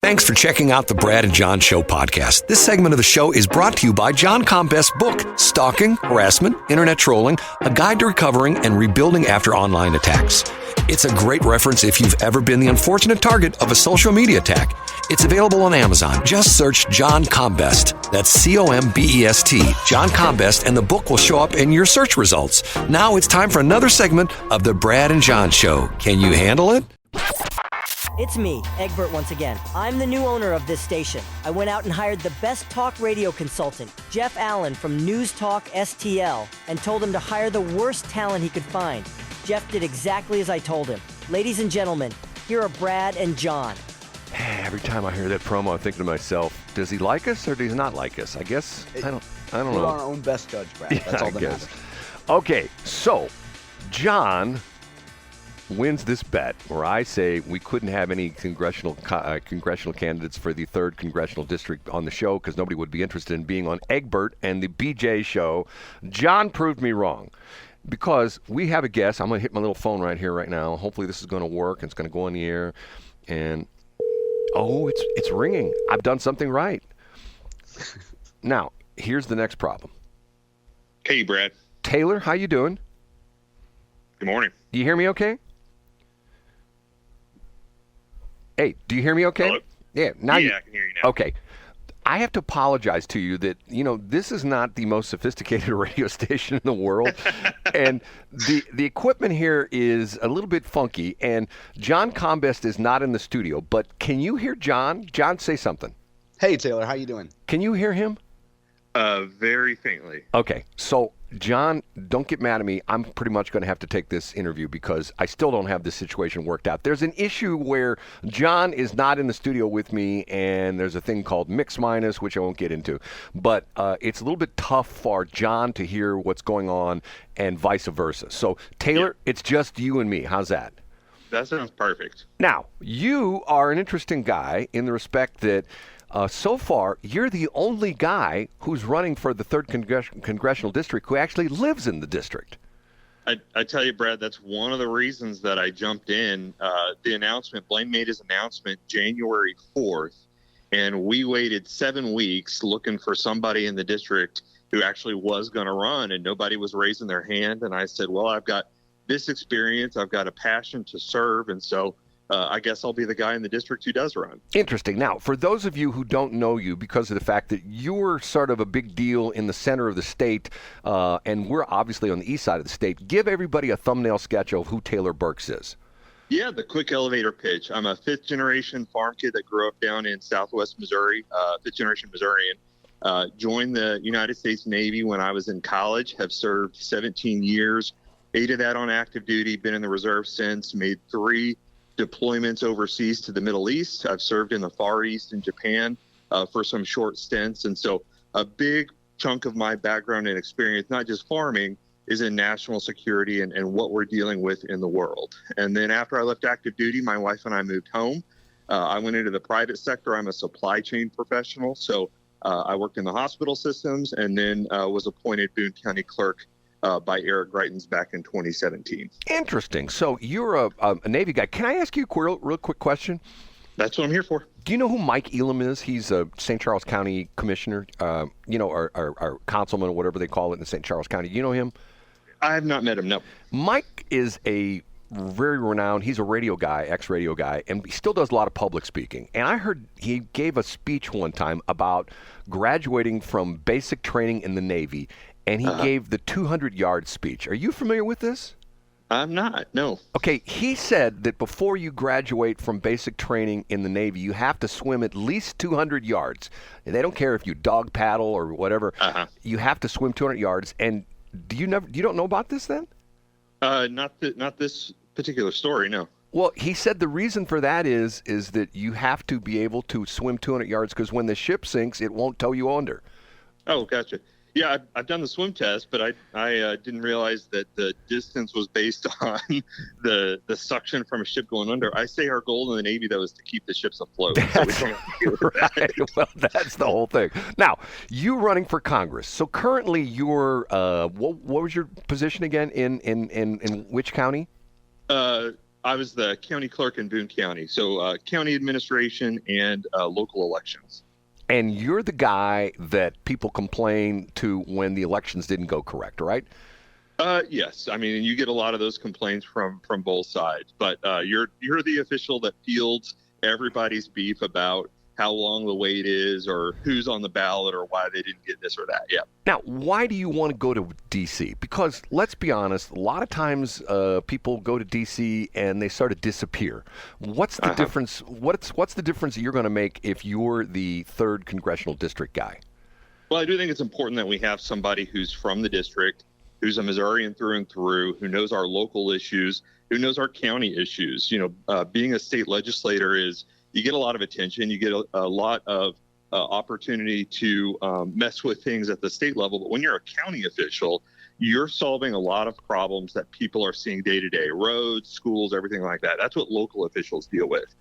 Thanks for checking out the Brad and John Show podcast. This segment of the show is brought to you by John Combest's book, Stalking, Harassment, Internet Trolling, A Guide to Recovering and Rebuilding After Online Attacks. It's a great reference if you've ever been the unfortunate target of a social media attack. It's available on Amazon. Just search John Combest. That's C-O-M-B-E-S-T, John Combest, and the book will show up in your search results. Now it's time for another segment of the Brad and John Show. Can you handle it? It's me, Egbert, once again. I'm the new owner of this station. I went out and hired the best talk radio consultant, Jeff Allen from News Talk STL, and told him to hire the worst talent he could find. Jeff did exactly as I told him. Ladies and gentlemen, here are Brad and John. Every time I hear that promo, I'm thinking to myself, does he like us or does he not like us? I guess, I don't know. We're our own best judge, Brad. Yeah, That's all that matters. Okay, so John wins this bet where I say we couldn't have any congressional candidates for the 3rd Congressional District on the show because nobody would be interested in being on Egbert and the BJ show. John proved me wrong because we have a guest. I'm going to hit my little phone right here right now. Hopefully this is going to work and it's going to go on the air. And, oh, it's ringing. I've done something right. Now, here's the next problem. Hey, Brad. Taylor, how you doing? Good morning. Do you hear me okay? Hey, do you hear me okay? Hello? Yeah, now I can hear you now. Okay. I have to apologize to you that, this is not the most sophisticated radio station in the world. And the equipment here is a little bit funky. And John Combest is not in the studio. But can you hear John? John, say something. Hey, Taylor, how you doing? Can you hear him? Very faintly. Okay. So, John, don't get mad at me. I'm pretty much going to have to take this interview because I still don't have this situation worked out. There's an issue where John is not in the studio with me, and there's a thing called mix minus, which I won't get into. But it's a little bit tough for John to hear what's going on and vice versa. So, Taylor, It's just you and me. How's that? That sounds perfect. Now, you are an interesting guy in the respect that so far, you're the only guy who's running for the 3rd Congressional District who actually lives in the district. I tell you, Brad, that's one of the reasons that I jumped in. The announcement, Blaine made his announcement January 4th, and we waited 7 weeks looking for somebody in the district who actually was going to run, and nobody was raising their hand. And I said, well, I've got this experience. I've got a passion to serve, and so I guess I'll be the guy in the district who does run. Interesting. Now, for those of you who don't know you because of the fact that you're sort of a big deal in the center of the state, and we're obviously on the east side of the state, give everybody a thumbnail sketch of who Taylor Burks is. Yeah, the quick elevator pitch. I'm a 5th-generation farm kid that grew up down in southwest Missouri, 5th-generation Missourian. Joined the United States Navy when I was in college, have served 17 years, 8 of that on active duty, been in the reserve since, made 3 deployments overseas to the Middle East. I've served in the Far East and Japan for some short stints. And so a big chunk of my background and experience, not just farming, is in national security and what we're dealing with in the world. And then after I left active duty, my wife and I moved home. I went into the private sector. I'm a supply chain professional. So I worked in the hospital systems and then was appointed Boone County clerk by Eric Greitens back in 2017. Interesting. So you're a Navy guy. Can I ask you a real quick question? That's what I'm here for. Do you know who Mike Elam is? He's a St. Charles County commissioner, or councilman or whatever they call it in St. Charles County. You know him? I have not met him, no. Mike is a very renowned, he's a radio guy, ex-radio guy, and he still does a lot of public speaking. And I heard he gave a speech one time about graduating from basic training in the Navy, and he gave the 200-yard speech. Are you familiar with this? I'm not, no. Okay, he said that before you graduate from basic training in the Navy, you have to swim at least 200 yards. And they don't care if you dog paddle or whatever. You have to swim 200 yards. And you don't know about this then? Not this particular story, no. Well, he said the reason for that is that you have to be able to swim 200 yards because when the ship sinks, it won't tow you under. Oh, gotcha. Yeah, I've done the swim test, but I didn't realize that the distance was based on the suction from a ship going under. I say our goal in the Navy, though, is to keep the ships afloat. That's right. Well, that's the whole thing. Now, you running for Congress. So currently what was your position again in which county? I I was the county clerk in Boone County, so county administration and local elections. And you're the guy that people complain to when the elections didn't go correct, right? Yes, I mean, you get a lot of those complaints from both sides, but you're the official that fields everybody's beef about how long the wait is or who's on the ballot or why they didn't get this or that. Yeah. Now, why do you want to go to D.C.? Because let's be honest, a lot of times people go to D.C. and they sort of disappear. What's the difference? What's the difference that you're going to make if you're the 3rd congressional district guy? Well, I do think it's important that we have somebody who's from the district, who's a Missourian through and through, who knows our local issues, who knows our county issues. You know, being a state legislator is, you get a lot of attention, you get a lot of opportunity to mess with things at the state level. But when you're a county official, you're solving a lot of problems that people are seeing day to day, roads, schools, everything like that. That's what local officials deal with.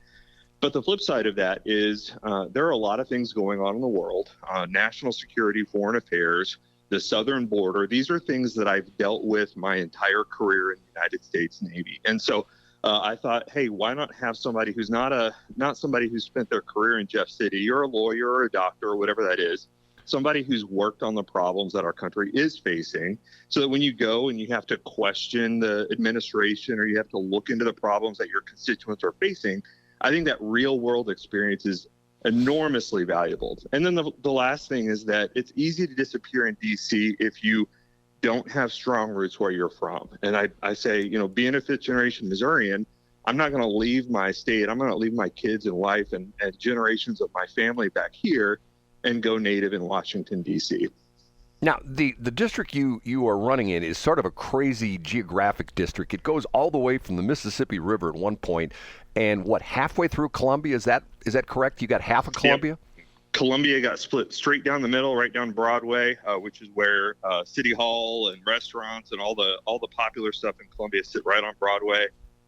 But the flip side of that is there are a lot of things going on in the world, national security, foreign affairs, the southern border. These are things that I've dealt with my entire career in the United States Navy. And so I thought, hey, why not have somebody who's not somebody who spent their career in Jeff City, or a lawyer or a doctor or whatever that is, somebody who's worked on the problems that our country is facing, so that when you go and you have to question the administration or you have to look into the problems that your constituents are facing, I think that real world experience is enormously valuable. And then the last thing is that it's easy to disappear in D.C. if you don't have strong roots where you're from. And I say, you know, being a 5th generation Missourian, I'm not going to leave my state. I'm going to leave my kids and wife and generations of my family back here and go native in Washington, D.C. Now, the district you are running in is sort of a crazy geographic district. It goes all the way from the Mississippi River at one point, and halfway through Columbia? Is that correct? You got half of Columbia? Yep. Columbia got split straight down the middle, right down Broadway, which is where City Hall and restaurants and all the popular stuff in Columbia sit right on Broadway.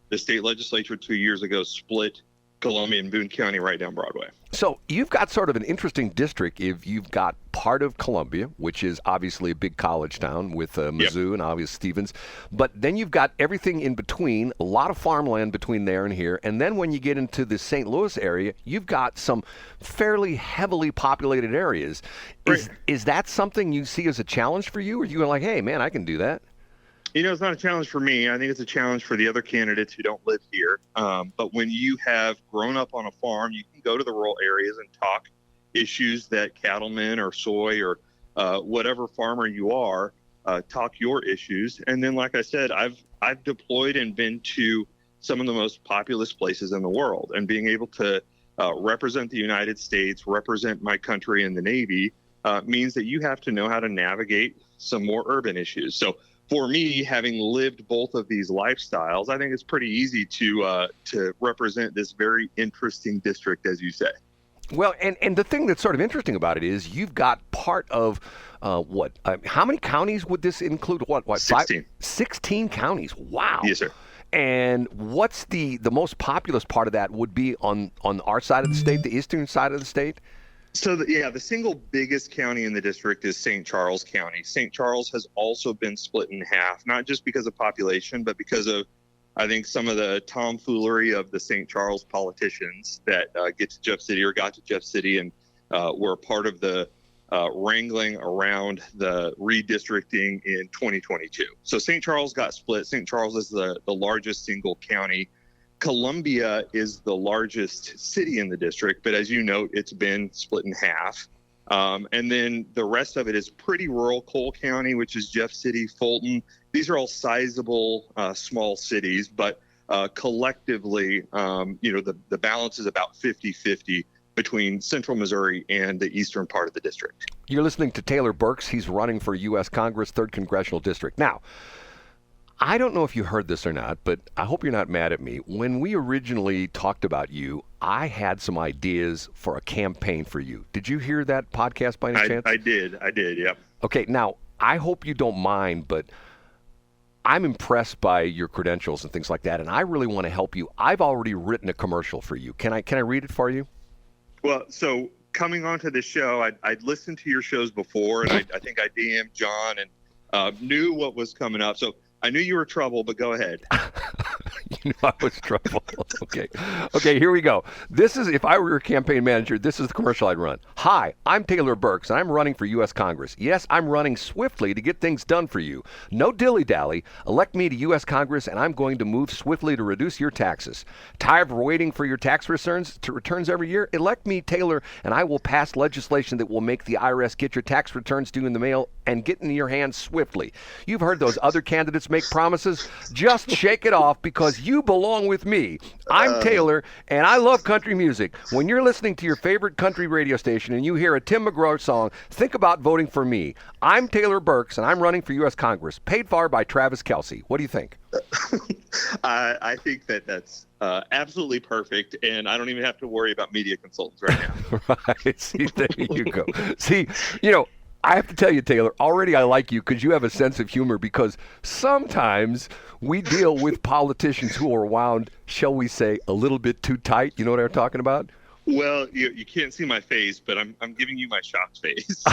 The state legislature 2 years ago split Columbia and Boone County right down Broadway. So you've got sort of an interesting district if you've got part of Columbia, which is obviously a big college town with Mizzou and obviously Stevens, but then you've got everything in between, a lot of farmland between there and here, and then when you get into the St. Louis area, you've got some fairly heavily populated areas. Right. Is that something you see as a challenge for you, or you are like, hey, man, I can do that? You know, it's not a challenge for me. I think it's a challenge for the other candidates who don't live here. But when you have grown up on a farm, you can go to the rural areas and talk issues that cattlemen or soy or whatever farmer you are, talk your issues. And then, like I said, I've deployed and been to some of the most populous places in the world, and being able to represent the United States, represent my country in the Navy, means that you have to know how to navigate some more urban issues. So for me, having lived both of these lifestyles, I think it's pretty easy to represent this very interesting district, as you say. Well, and the thing that's sort of interesting about it is you've got part of how many counties would this include? What 16. 16 counties. Wow. Yes, sir. And what's the most populous part of that would be on our side of the state, the eastern side of the state? So, the single biggest county in the district is St. Charles County. St. Charles has also been split in half, not just because of population, but because of, I think, some of the tomfoolery of the St. Charles politicians that get to Jeff City or got to Jeff City and were part of the wrangling around the redistricting in 2022. So St. Charles got split. St. Charles is the largest single county. Columbia is the largest city in the district, but as you note, it's been split in half. And then the rest of it is pretty rural. Cole County, which is Jeff City, Fulton. These are all sizable, small cities, but collectively, the balance is about 50-50 between central Missouri and the eastern part of the district. You're listening to Taylor Burks. He's running for U.S. Congress, 3rd Congressional District. Now, I don't know if you heard this or not, but I hope you're not mad at me. When we originally talked about you, I had some ideas for a campaign for you. Did you hear that podcast by any chance? I did, yep. Okay, now, I hope you don't mind, but I'm impressed by your credentials and things like that, and I really want to help you. I've already written a commercial for you. Can I read it for you? Well, so coming onto the show, I'd listened to your shows before, and I think I DM'd John and knew what was coming up. So I knew you were trouble, but go ahead. You know I was trouble. Okay, here we go. This is, if I were your campaign manager, this is the commercial I'd run. Hi, I'm Taylor Burks, and I'm running for U.S. Congress. Yes, I'm running swiftly to get things done for you. No dilly-dally. Elect me to U.S. Congress, and I'm going to move swiftly to reduce your taxes. Tired of waiting for your tax returns every year? Elect me, Taylor, and I will pass legislation that will make the IRS get your tax returns due in the mail and get in your hands swiftly. You've heard those other candidates make promises. Just shake it off because you belong with me. I'm Taylor, and I love country music. When you're listening to your favorite country radio station and you hear a Tim McGraw song, think about voting for me. I'm Taylor Burks, and I'm running for U.S. Congress, paid for by Travis Kelce. What do you think? I think that's absolutely perfect, and I don't even have to worry about media consultants right now. Right. See, there you go. See, I have to tell you, Taylor, already I like you because you have a sense of humor, because sometimes we deal with politicians who are wound, shall we say, a little bit too tight. You know what I'm talking about? Well, you can't see my face, but I'm giving you my shocked face.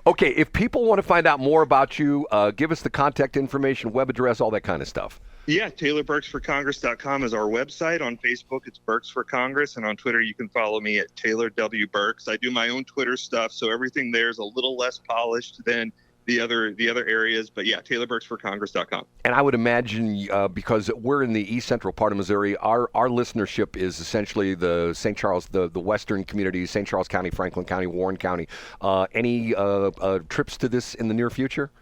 Okay, if people want to find out more about you, give us the contact information, web address, all that kind of stuff. Yeah, TaylorBurksForCongress.com is our website. On Facebook, it's Burks for Congress, and on Twitter, you can follow me at Taylor W. Burks. I do my own Twitter stuff, so everything there is a little less polished than the other areas. But yeah, TaylorBurksForCongress.com. And I would imagine, because we're in the east central part of Missouri, our listenership is essentially the St. Charles, the western communities, St. Charles County, Franklin County, Warren County. Any trips to this in the near future?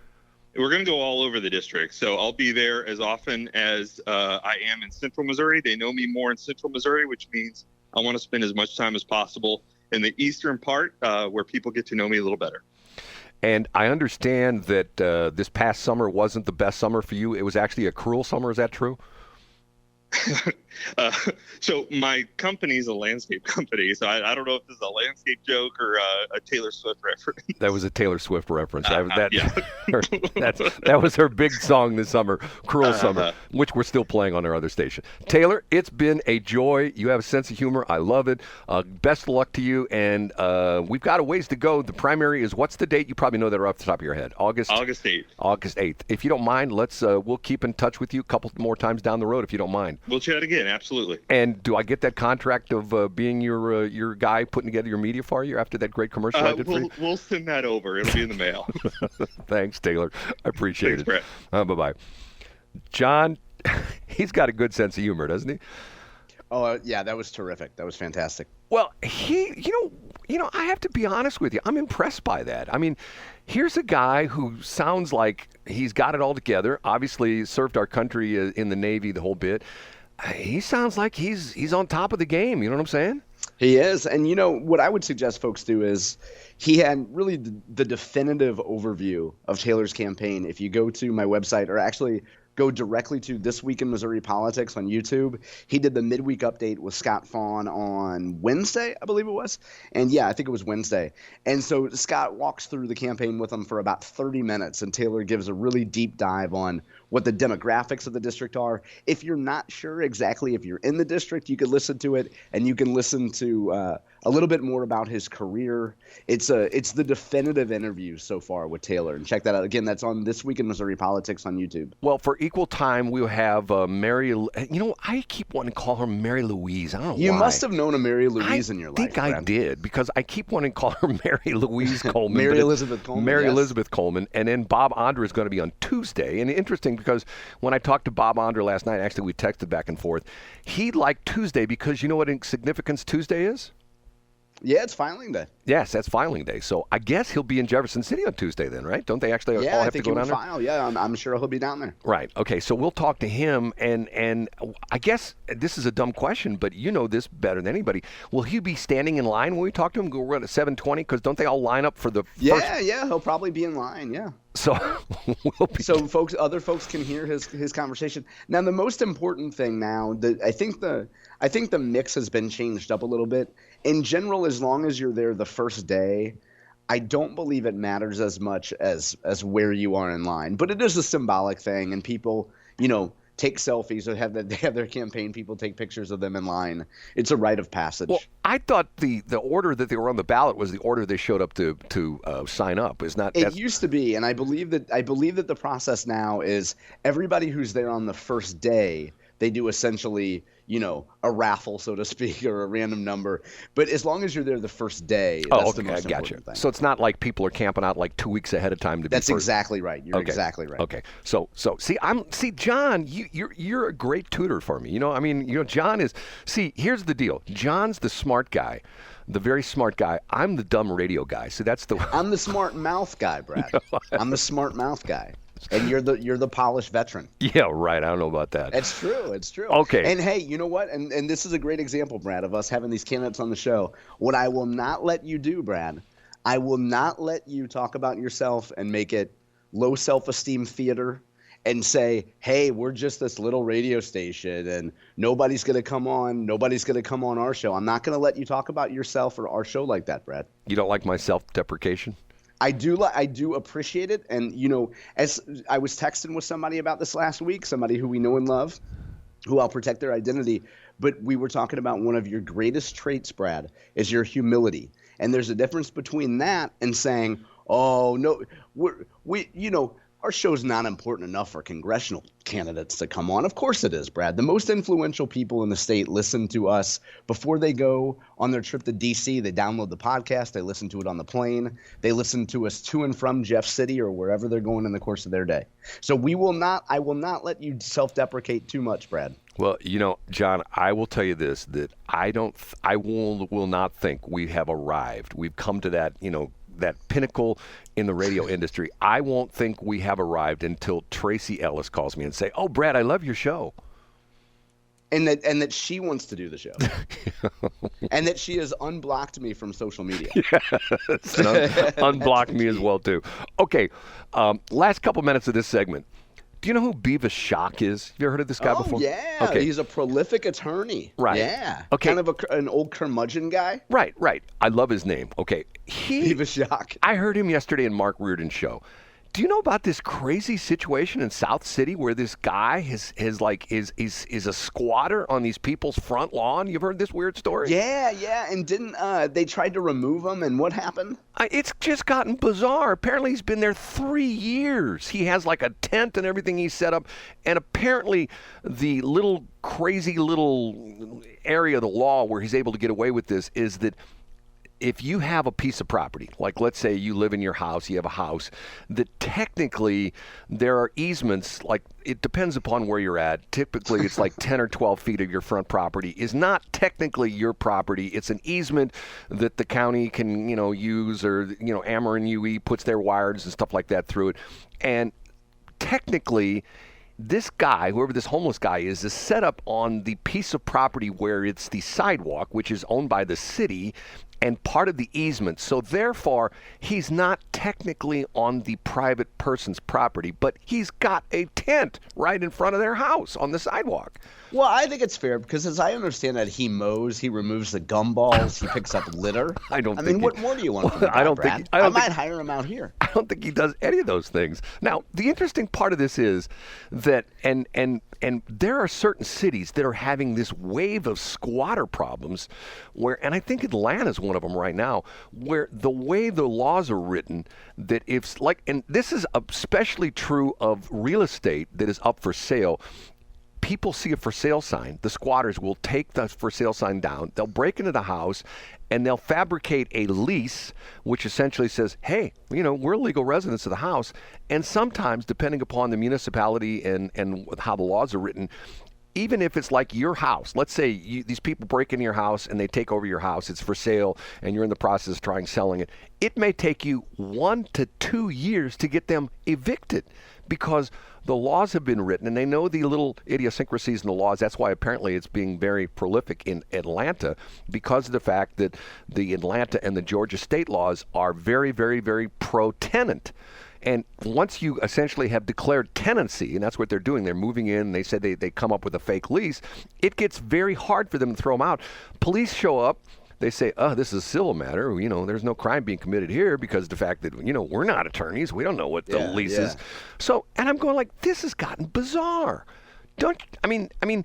We're going to go all over the district, so I'll be there as often as I am in central Missouri. They know me more in central Missouri, which means I want to spend as much time as possible in the eastern part where people get to know me a little better. And I understand that this past summer wasn't the best summer for you. It was actually a cruel summer. Is that true? So my company's a landscape company, so I don't know if this is a landscape joke or a Taylor Swift reference. That was a Taylor Swift reference. Yeah. That was her big song this summer, Cruel Summer, which we're still playing on our other station. Taylor, it's been a joy. You have a sense of humor. I love it. Best of luck to you. And we've got a ways to go. The primary is, what's the date? You probably know that off the top of your head. August 8th. August 8th. If you don't mind, we'll keep in touch with you a couple more times down the road if you don't mind. We'll chat again. Absolutely. And do I get that contract of being your guy putting together your media for you after that great commercial I did for you? We'll send that over. It'll be in the mail. Thanks, Taylor. I appreciate Thanks, it. Bye-bye. John, he's got a good sense of humor, doesn't he? Oh, yeah, that was terrific. That was fantastic. Well, I have to be honest with you. I'm impressed by that. I mean, here's a guy who sounds like he's got it all together. Obviously served our country in the Navy the whole bit. He sounds like he's on top of the game. You know what I'm saying? He is. And, what I would suggest folks do is he had really the definitive overview of Taylor's campaign. If you go to my website, or actually go directly to This Week in Missouri Politics on YouTube. He did the midweek update with Scott Fawn on Wednesday, I believe it was. And yeah, I think it was Wednesday. And so Scott walks through the campaign with him for about 30 minutes, and Taylor gives a really deep dive on what the demographics of the district are. If you're not sure exactly if you're in the district, you can listen to it, and you can listen to a little bit more about his career. It's the definitive interview so far with Taylor, and check that out. Again, that's on This Week in Missouri Politics on YouTube. Well, for equal time, we'll have Mary. I keep wanting to call her Mary Louise. I don't know why. You must have known a Mary Louise in your life. I think I did, because I keep wanting to call her Mary Louise Coleman. Mary Elizabeth Coleman. Mary Elizabeth Coleman. And then Bob Andre is going to be on Tuesday. And interesting, because when I talked to Bob Andre last night, actually we texted back and forth, he liked Tuesday because you know what significance Tuesday is? Yeah, it's filing day. Yes, that's filing day. So I guess he'll be in Jefferson City on Tuesday then, right? Don't they actually all have to go down there? File. Yeah, I'm sure he'll be down there. Right. Okay, so we'll talk to him, and I guess this is a dumb question, but you know this better than anybody. Will he be standing in line when we talk to him? We're at 7:20, because don't they all line up for the first? Yeah, he'll probably be in line, yeah. So other folks can hear his conversation. Now, the most important thing now, I think the mix has been changed up a little bit. In general, as long as you're there the first day, I don't believe it matters as much as where you are in line. But it is a symbolic thing, and people, take selfies or they have their campaign people take pictures of them in line. It's a rite of passage. Well, I thought the order that they were on the ballot was the order they showed up to sign up. Is not. It used to be, and I believe that the process now is everybody who's there on the first day, they do essentially, a raffle, so to speak, or a random number. But as long as you're there the first day, that's the most important thing. So it's not like people are camping out like 2 weeks ahead of time to be first. That's exactly right. You're exactly right. Okay. So see, John, you're a great tutor for me. John is. See, here's the deal. John's the smart guy. The very smart guy. I'm the dumb radio guy. So that's I'm the smart mouth guy, Brad. I'm the smart mouth guy. And you're the polished veteran. Yeah, right. I don't know about that. It's true. It's true. Okay. And hey, you know what? And this is a great example, Brad, of us having these candidates on the show. What I will not let you do, Brad, I will not let you talk about yourself and make it low self-esteem theater and say, hey, we're just this little radio station and nobody's going to come on our show. I'm not going to let you talk about yourself or our show like that, Brad. You don't like my self-deprecation? I do appreciate it. And, as I was texting with somebody about this last week, somebody who we know and love, who I'll protect their identity. But we were talking about one of your greatest traits, Brad, is your humility. And there's a difference between that and saying, oh, no, our show's not important enough for congressional candidates to come on. Of course it is, Brad. The most influential people in the state listen to us before they go on their trip to D.C. They download the podcast. They listen to it on the plane. They listen to us to and from Jeff City or wherever they're going in the course of their day. So I will not let you self-deprecate too much, Brad. Well, John, I will tell you this, that I will not think we have arrived. We've come to that, that pinnacle in the radio industry. I won't think we have arrived until Tracy Ellis calls me and say, "Oh, Brad, I love your show." And that she wants to do the show. And that she has unblocked me from social media. Yes, unblocked me as well, too. Okay, last couple minutes of this segment. Do you know who Bevis Schock is? Have you ever heard of this guy before? Oh, yeah. Okay. He's a prolific attorney. Right. Yeah. Okay. Kind of an old curmudgeon guy. Right. I love his name. Okay. Bevis Schock. I heard him yesterday in Mark Reardon's show. Do you know about this crazy situation in South City where this guy is a squatter on these people's front lawn? You've heard this weird story? Yeah. And didn't they tried to remove him, and what happened? It's just gotten bizarre. Apparently he's been there 3 years. He has like a tent and everything he's set up, and apparently the crazy little area of the law where he's able to get away with this is that if you have a piece of property, like let's say you live in your house, you have a house, that technically there are easements, like it depends upon where you're at. Typically it's like 10 or 12 feet of your front property is not technically your property. It's an easement that the county can, use, or, Ameren UE puts their wires and stuff like that through it. And technically, this guy, whoever this homeless guy is set up on the piece of property where it's the sidewalk, which is owned by the city, and part of the easement. So therefore, he's not technically on the private person's property, but he's got a tent right in front of their house on the sidewalk. Well, I think it's fair because, as I understand it, he mows, he removes the gumballs, he picks up litter. I mean, what more do you want from him, Brad? I might hire him out here. I don't think he does any of those things. Now, the interesting part of this is that, and there are certain cities that are having this wave of squatter problems where, and I think Atlanta's one of them right now, where the way the laws are written, that if, like, and this is especially true of real estate that is up for sale. People see a for sale sign. The squatters will take the for sale sign down. They'll break into the house and they'll fabricate a lease, which essentially says, hey, we're legal residents of the house. And sometimes, depending upon the municipality and how the laws are written, even if it's like your house, let's say these people break into your house and they take over your house, it's for sale, and you're in the process of trying selling it, it may take you 1 to 2 years to get them evicted because the laws have been written and they know the little idiosyncrasies in the laws. That's why apparently it's being very prolific in Atlanta, because of the fact that the Atlanta and the Georgia state laws are very, very, very pro-tenant. And once you essentially have declared tenancy, and that's what they're doing, they're moving in, they said they come up with a fake lease, it gets very hard for them to throw them out. Police show up, they say, this is a civil matter, there's no crime being committed here because of the fact that, we're not attorneys, we don't know what the lease is. So, and I'm going like, this has gotten bizarre. I mean,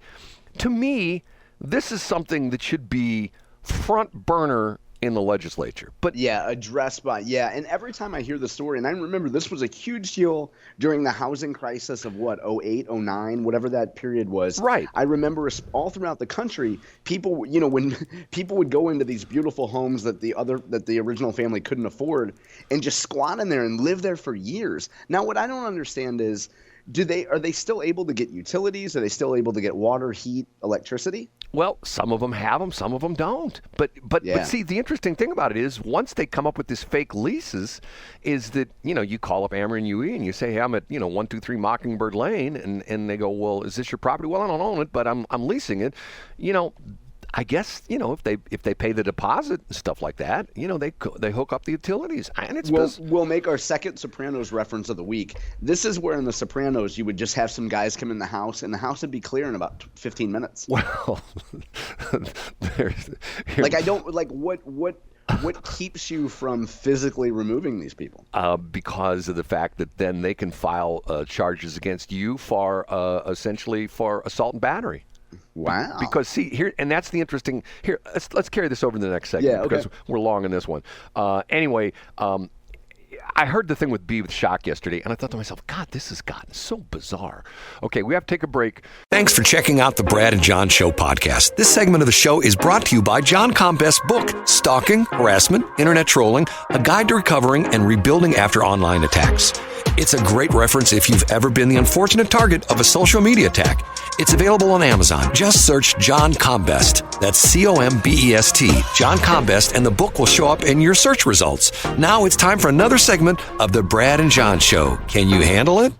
to me, this is something that should be front burner in the legislature. But yeah, addressed by, and every time I hear the story, and I remember this was a huge deal during the housing crisis of what, 08, 09, whatever that period was. Right. I remember all throughout the country, people, when people would go into these beautiful homes that the original family couldn't afford and just squat in there and live there for years. Now, what I don't understand is, are they still able to get utilities? Are they still able to get water, heat, electricity? Well, some of them have them, some of them don't. But see, the interesting thing about it is once they come up with this fake leases, is that, you call up Ameren UE and you say, hey, I'm at, 123 Mockingbird Lane, and they go, well, is this your property? Well, I don't own it, but I'm leasing it. I guess, if they pay the deposit and stuff like that, they hook up the utilities. And we'll make our second Sopranos reference of the week. This is where in the Sopranos you would just have some guys come in the house and the house would be clear in about 15 minutes. Well, what keeps you from physically removing these people? Because of the fact that then they can file charges against you for essentially for assault and battery. Wow. Because see here, and that's the interesting here. Let's carry this over to the next segment because we're long in this one. Anyway, I heard the thing with Bevis Schock yesterday, and I thought to myself, God, this has gotten so bizarre. Okay, we have to take a break. Thanks for checking out the Brad and John Show podcast. This segment of the show is brought to you by John Combest's book, Stalking, Harassment, Internet Trolling, A Guide to Recovering and Rebuilding After Online Attacks. It's a great reference if you've ever been the unfortunate target of a social media attack. It's available on Amazon. Just search John Combest. That's Combest, John Combest, and the book will show up in your search results. Now it's time for another segment of the Brad and John Show. Can you handle it?